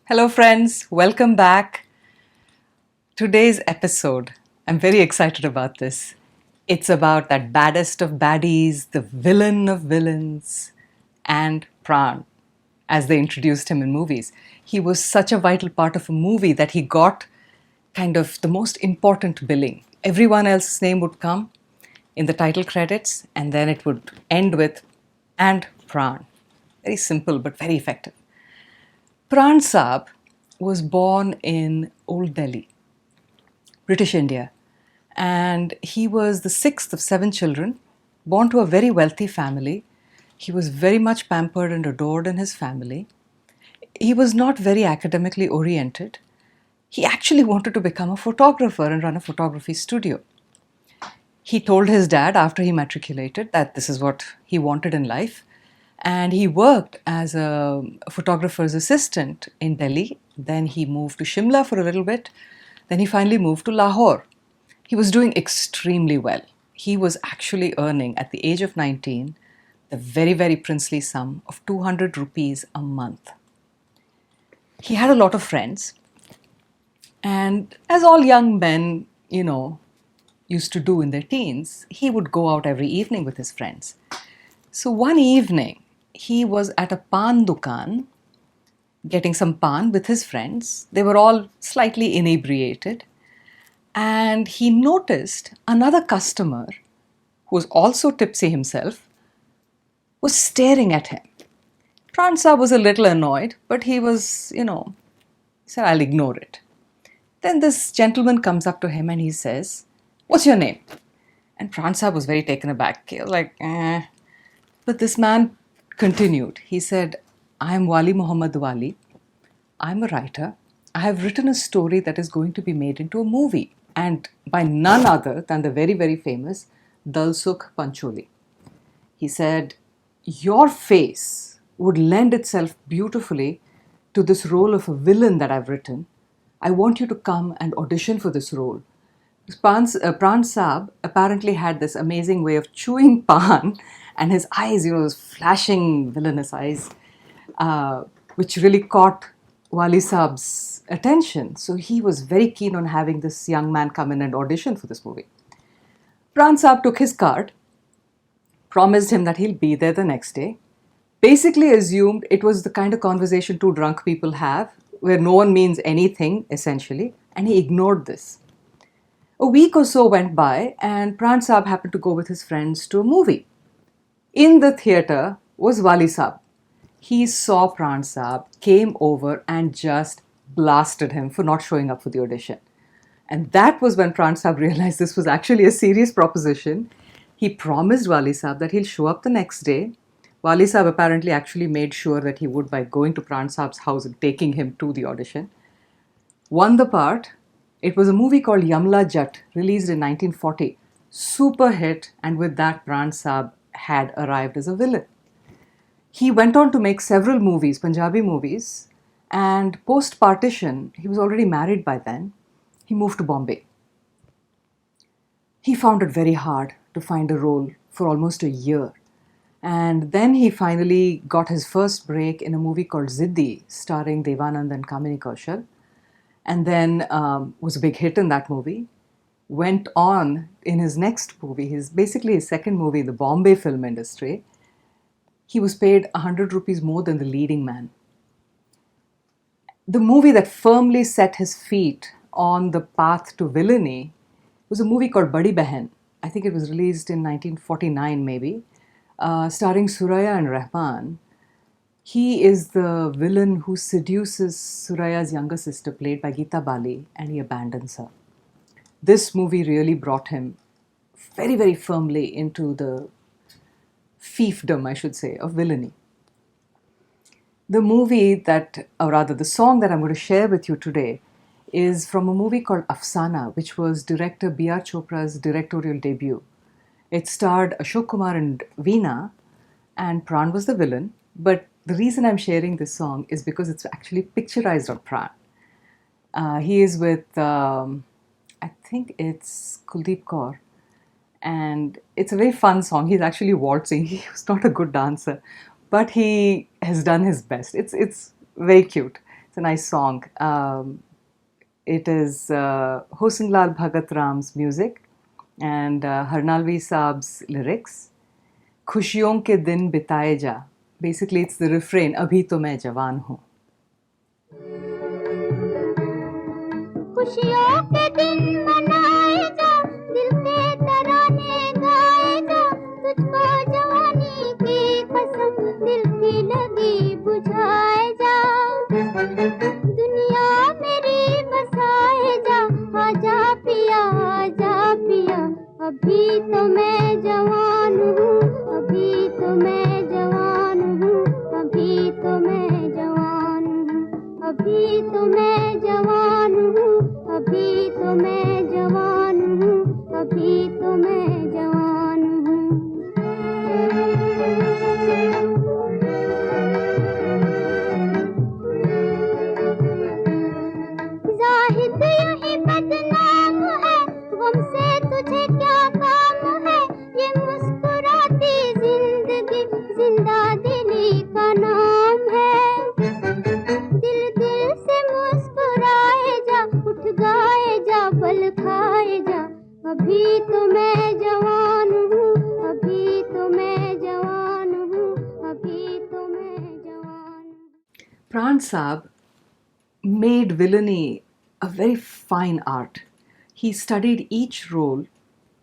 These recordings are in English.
Hello, friends. Welcome back. Today's episode, I'm very excited about this. It's about that baddest of baddies, the villain of villains, and Pran, as they introduced him in movies. He was such a vital part of a movie that he got kind of the most important billing. Everyone else's name would come in the title credits, and then it would end with and Pran. Very simple but very effective. Pran Saab was born in Old Delhi, British India, and he was the sixth of seven children, born to a very wealthy family. He was very much pampered and adored in his family. He was not very academically oriented. He actually wanted to become a photographer and run a photography studio. He told his dad after he matriculated that this is what he wanted in life. And he worked as a photographer's assistant in Delhi. Then he moved to Shimla for a little bit. Then he finally moved to Lahore. He was doing extremely well. He was actually earning, at the age of 19, the very, very princely sum of 200 rupees a month. He had a lot of friends. And as all young men, used to do in their teens, he would go out every evening with his friends. So one evening, he was at a pan dukan getting some pan with his friends. They were all slightly inebriated. And he noticed another customer, who was also tipsy himself, was staring at him. Pransa was a little annoyed, but he said, I'll ignore it. Then this gentleman comes up to him and he says, what's your name? And Pransa was very taken aback. He was like, eh. But this man continued. He said, I'm Wali Muhammad Wali. I'm a writer. I have written a story that is going to be made into a movie, and by none other than the very, very famous Dal Sukh Pancholi. He said, your face would lend itself beautifully to this role of a villain that I've written. I want you to come and audition for this role. Pran Saab apparently had this amazing way of chewing pan, and his eyes, those flashing villainous eyes, which really caught Wali Saab's attention. So he was very keen on having this young man come in and audition for this movie. Pran Saab took his card, promised him that he'll be there the next day, basically assumed it was the kind of conversation two drunk people have, where no one means anything, essentially, and he ignored this. A week or so went by, and Pran Saab happened to go with his friends to a movie. In the theatre was Wali Saab. He saw Pran Saab, came over and just blasted him for not showing up for the audition. And that was when Pran Saab realized this was actually a serious proposition. He promised Wali Saab that he'll show up the next day. Wali Saab apparently actually made sure that he would by going to Pran Saab's house and taking him to the audition. Won the part. It was a movie called Yamla Jat, released in 1940. Super hit, and with that Pran Saab had arrived as a villain. He went on to make several movies, Punjabi movies, and post-partition, he was already married by then, he moved to Bombay. He found it very hard to find a role for almost a year. And then he finally got his first break in a movie called Ziddi, starring Devanand and Kamini Kaushal. And then was a big hit in that movie. Went on in his next movie, basically his second movie in the Bombay film industry. He was paid 100 rupees more than the leading man. The movie that firmly set his feet on the path to villainy was a movie called Badi Behan. I think it was released in 1949 maybe, starring Suraya and Rahman. He is the villain who seduces Suraya's younger sister, played by Geeta Bali, and he abandons her. This movie really brought him very, very firmly into the fiefdom, I should say, of villainy. The song that I'm going to share with you today is from a movie called Afsana, which was director B.R. Chopra's directorial debut. It starred Ashok Kumar and Veena, and Pran was the villain. But the reason I'm sharing this song is because it's actually picturized on Pran. He is with, I think it's Kuldeep Kaur, and it's a very fun song. He's actually waltzing. He was not a good dancer, but he has done his best. It's very cute. It's a nice song. It is Hosan Lal Bhagat Ram's music and Harnalvi Saab's lyrics. खुशियों के दिन बिताए जा. Basically, it's the refrain. अभी तो मैं जवान हूँ. खुशियों के दिन मनाए जा, दिल के तराने गाए जा, तुझको जवानी की कसम दिल की लगी बुझाए जा. दुनिया मेरी बसाए जा, आजा पिया, अभी तो मैं जवान हूँ, अभी तो मैं जवान हूँ, अभी तो मैं जवान हूँ, अभी तो मैं जवान हूँ, अभी तो मैं जवान हूँ, अभी तो मैं जवान हूँ. जाहिद यही बदनाम है, गम से तुझे क्या काम है, ये मुस्कुराती जिंदगी जिंदा दिली का नाम है. दिल दिल से मुस्कुराए जा, उठ गाए जा, बल खाए जा, अभी तो मैं जवान हूँ, अभी तो मैं जवान हूँ, अभी तो मैं जवान हूँ. Pran Saab made villainy a very fine art. He studied each role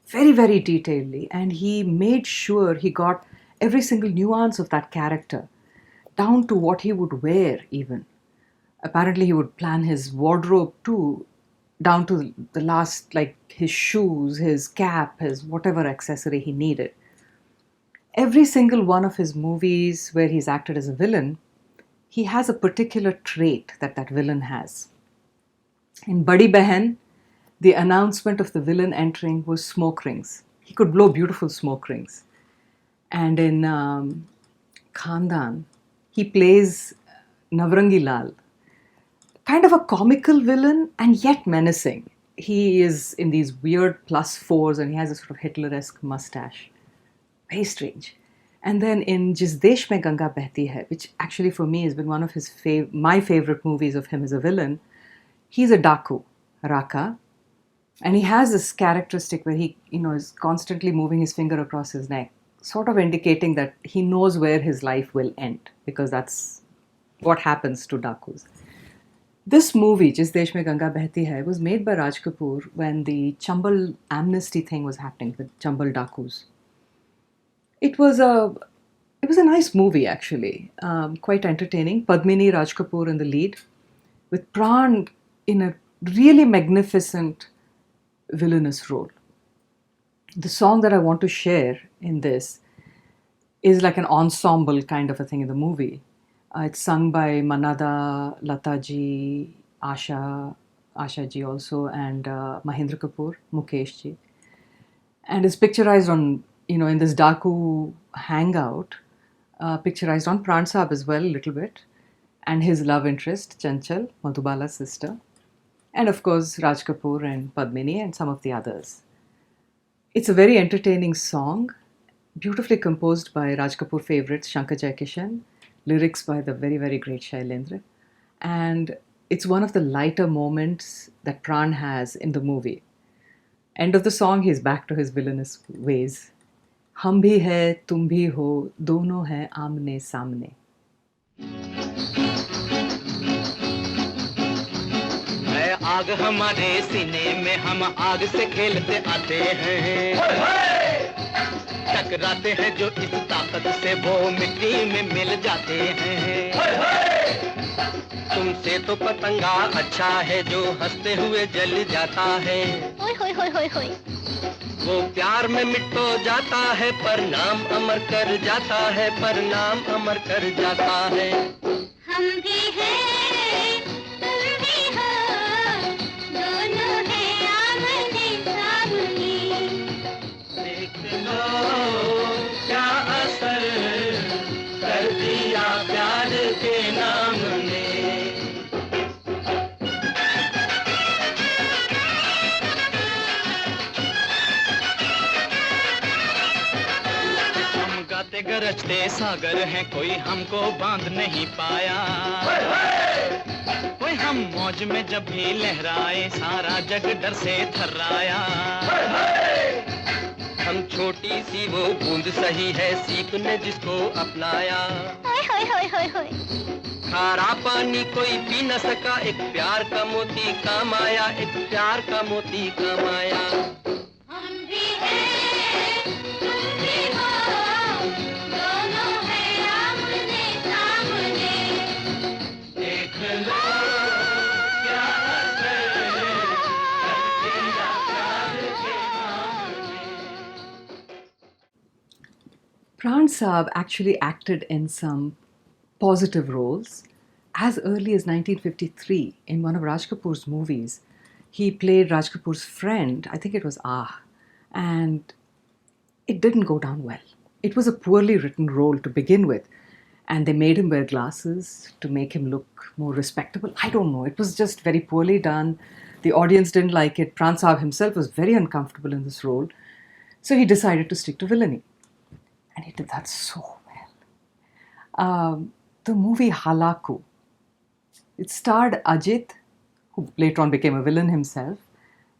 very, very detailedly, and he made sure he got every single nuance of that character, down to what he would wear, even. Apparently, he would plan his wardrobe too, down to the last, like his shoes, his cap, his whatever accessory he needed. Every single one of his movies where he's acted as a villain, he has a particular trait that that villain has. In Badi Behan, the announcement of the villain entering was smoke rings. He could blow beautiful smoke rings. And in Khandan, he plays Navrangi Lal, kind of a comical villain and yet menacing. He is in these weird plus fours and he has a sort of Hitler-esque mustache. Very strange. And then in Jis Desh Mein Ganga Behti Hai, which actually for me has been one of his my favorite movies of him as a villain, he's a Daku, Raka, and he has this characteristic where he, is constantly moving his finger across his neck, sort of indicating that he knows where his life will end, because that's what happens to Dakus. This movie, Jis Desh Mein Ganga Behti Hai, was made by Raj Kapoor when the Chambal amnesty thing was happening, the Chambal Dakus. It was a nice movie, actually, quite entertaining. Padmini, Raj Kapoor in the lead, with Pran in a really magnificent villainous role. The song that I want to share in this is like an ensemble kind of a thing in the movie. It's sung by Manada, Lata ji, Asha ji also, and Mahendra Kapoor, Mukesh ji. And it's picturized on, in this Daku hangout, picturized on Pran Saab as well, a little bit, and his love interest, Chanchal, Madhubala's sister, and of course Raj Kapoor and Padmini and some of the others. It's a very entertaining song, beautifully composed by Raj Kapoor favorites Shankar Jaikishan, lyrics by the very, very great Shailendra, and it's one of the lighter moments that Pran has in the movie. End of the song, he's back to his villainous ways. हम भी है, तुम भी हो, दोनों हैं आमने सामने. आग हमारे सीने में, हम आग से खेलते आते हैं, टकराते हैं जो इस ताकत से वो मिट्टी में मिल जाते हैं. तुमसे तो पतंगा अच्छा है जो हंसते हुए जल जाता है. होय होय होय होय होय. वो प्यार में मिट तो जाता है पर नाम अमर कर जाता है, पर नाम अमर कर जाता है. हम भी हैं, तुम भी हो, दोनों हैं आमने सामने. देख लो क्या असर कर दिया प्यार के नाम ने. गरजते सागर हैं, कोई हमको बांध नहीं पाया। कोई हम मौज में जब भी लहराए, सारा जग डर से थर्राया। हम छोटी सी वो बूंद सही है, सीप ने जिसको अपनाया। खारा पानी कोई पी न सका, एक प्यार का मोती काम आया, एक प्यार का मोती काम आया। हम भी हैं, तुम भी हो, दोनों हैं आमने सामने। देख लो क्या असर करके या प्यार के मामले। Pran Saab actually acted in some positive roles. As early as 1953, in one of Raj Kapoor's movies, he played Raj Kapoor's friend, I think it was and it didn't go down well. It was a poorly written role to begin with, and they made him wear glasses to make him look more respectable. I don't know, it was just very poorly done. The audience didn't like it. Pran Saab himself was very uncomfortable in this role, so he decided to stick to villainy. And he did that so well. The movie Halaku, it starred Ajit, who later on became a villain himself,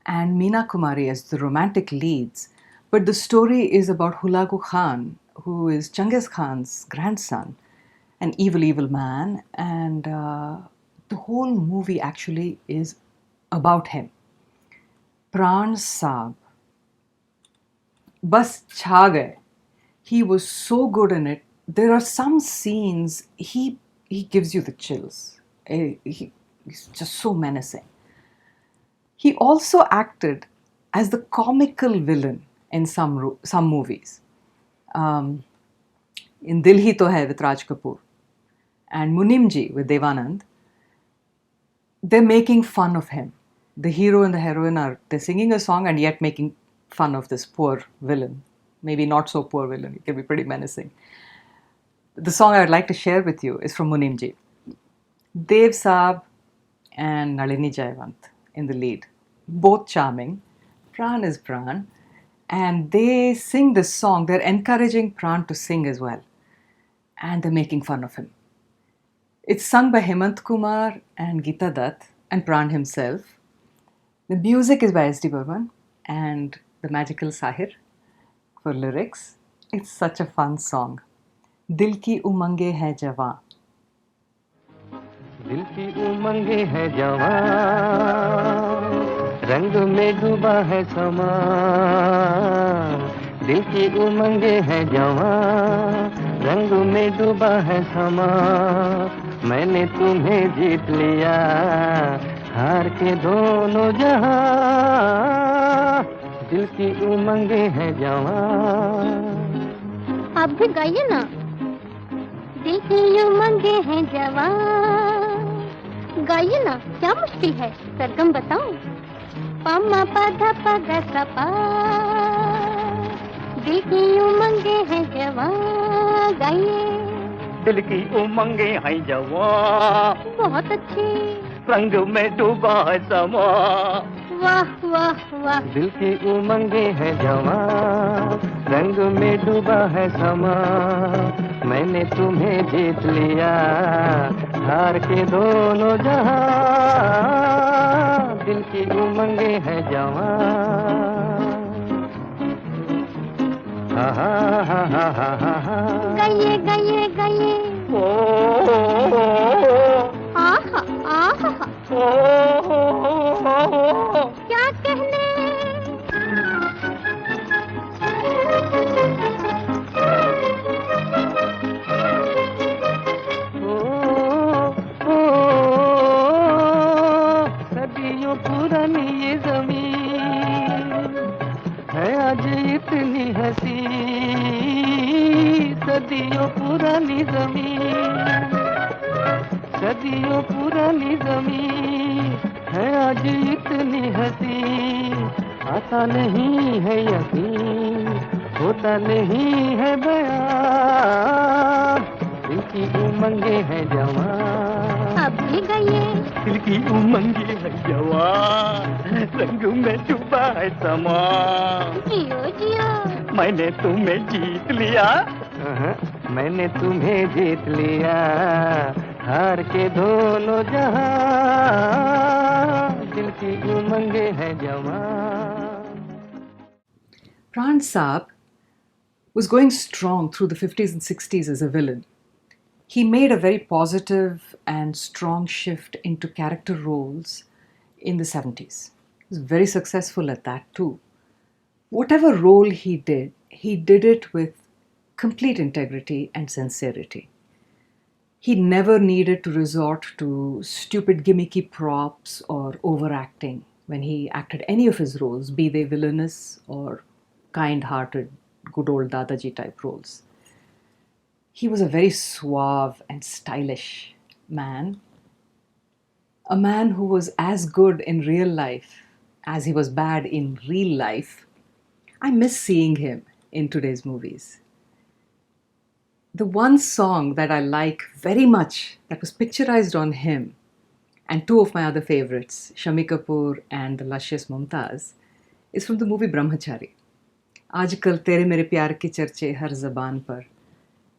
and Meena Kumari as the romantic leads. But the story is about Hulagu Khan, who is Genghis Khan's grandson, an evil, evil man. And the whole movie actually is about him. Pran Saab. Bas chha gaye. He was so good in it. There are some scenes, he gives you the chills. He's just so menacing. He also acted as the comical villain in some movies. In Dil Hi To Hai with Raj Kapoor and Munimji with Devanand, they're making fun of him. The hero and the heroine they're singing a song and yet making fun of this poor villain. Maybe not so poor villain, it can be pretty menacing. The song I would like to share with you is from Munimji. Dev Saab and Nalini Jayawant in the lead. Both charming. Pran is Pran. And they sing this song. They're encouraging Pran to sing as well. And they're making fun of him. It's sung by Hemant Kumar and Geeta Dutt and Pran himself. The music is by S.D. Burman and the magical Sahir for lyrics. It's such a fun song. Dil ki umange hai jawan. दिल की उमंगे है जवान, रंग में डूबा है समा। दिल की उमंगे है जवान, रंग में डूबा है समा। मैंने तुम्हें जीत लिया, हार के दोनों जहां। दिल की उमंगे है जवान। आप भी गाइए ना। दिल की उमंगे हैं जवान, गाइए ना, क्या मुश्किल है, सरगम बताऊं? पामा पाधा पगा सपा। दिल की उमंगे हैं जवान, गाइए। दिल की उमंगे हैं जवान, बहुत अच्छी। रंग में डूबा है समा। वाह वाह वाह। दिल की उमंगे है जवान, रंग में डूबा है समा। मैंने तुम्हें जीत लिया, हार के दोनों जहां। दिल की उमंगे है जवान। हा हा हा हा हा हा। गाइए गाइए गाइए। ओ आहा आहा। क्या कहने। सदियों पुरानी ये जमीन है आज इतनी हसी। सदियों पुरानी जमीन, सदियों पुरानी जमीन है आज इतनी हसी। आता नहीं है यकीन, होता नहीं है बयान। दिल की उमंगे है जवान। अब भी गाइए। दिल की उमंगे है जवान, रंग में डूबा है समा। जियो जियो। मैंने तुम्हें जीत लिया, मैंने तुम्हें जीत लिया हार के दोनों जहां दिल की उमंगे हैं जवां. Pran Saab was going strong through the 50s and 60s as a villain. He made a very positive and strong shift into character roles in the 70s. He was very successful at that too. Whatever role he did it with complete integrity and sincerity. He never needed to resort to stupid gimmicky props or overacting when he acted any of his roles, be they villainous or kind-hearted, good old Dadaji type roles. He was a very suave and stylish man, a man who was as good in real life as he was bad in real life. I miss seeing him in today's movies. The one song that I like very much that was picturized on him, and two of my other favorites, Shami Kapoor and the luscious Mumtaz, is from the movie Brahmachari. आजकल तेरे मेरे प्यार की चर्चे हर ज़बान पर.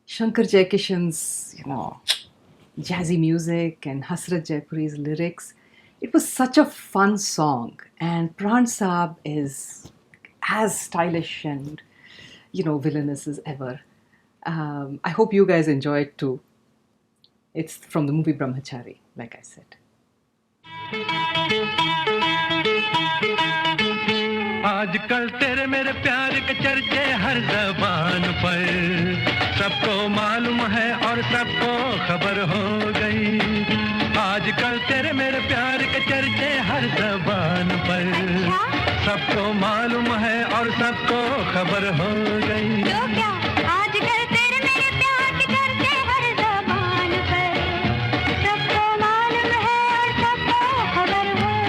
Shankar Jaikishan's, jazzy music and Hasrat Jaipuri's lyrics. It was such a fun song, and Pran Saab is as stylish and, villainous as ever. I hope you guys enjoy it too. It's from the movie Brahmachari, like I said. आजकल तेरे मेरे प्यार के चर्चे हर ज़बान पर सबको मालूम है और सबको खबर हो गई. आजकल तेरे मेरे प्यार के चर्चे हर ज़बान पर सबको मालूम है और सबको खबर हो गई. तो क्या आजकल तेरे मेरे प्यार के चर्चे हर ज़बान पर सबको मालूम है और सबको खबर हो गई.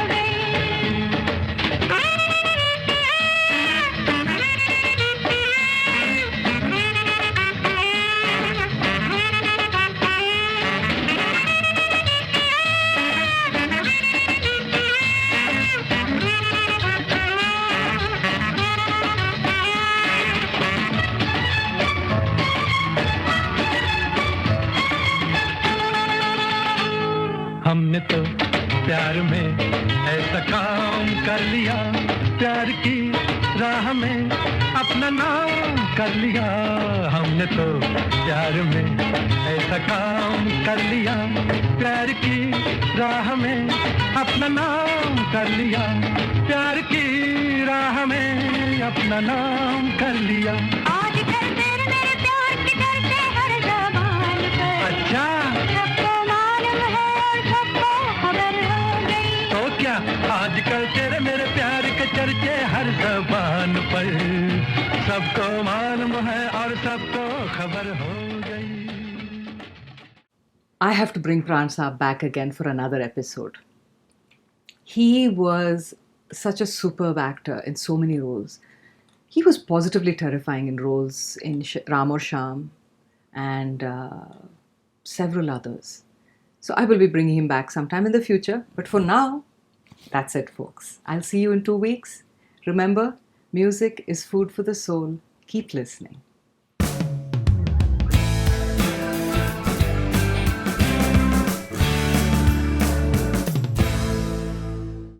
हमने तो प्यार में ऐसा काम कर लिया प्यार की राह में अपना नाम कर लिया. हमने तो प्यार में ऐसा काम कर लिया प्यार की राह में अपना नाम कर लिया. प्यार की राह में अपना नाम कर लिया. आजकल तेरे मेरे प्यार के चर्चे हर ज़बान पर अच्छा सबको मालूम है और सबको खबर हो गई. तो क्या आजकल तेरे मेरे प्यार के चर्चे हर ज़बान पर सबको मालूम है और सबको खबर हो गई. I have to bring Pran Saab back again for another episode. He was such a superb actor in so many roles. He was positively terrifying in roles in Ram Aur Sham and several others. So I will be bringing him back sometime in the future. But for now, that's it, folks. I'll see you in 2 weeks. Remember, music is food for the soul. Keep listening.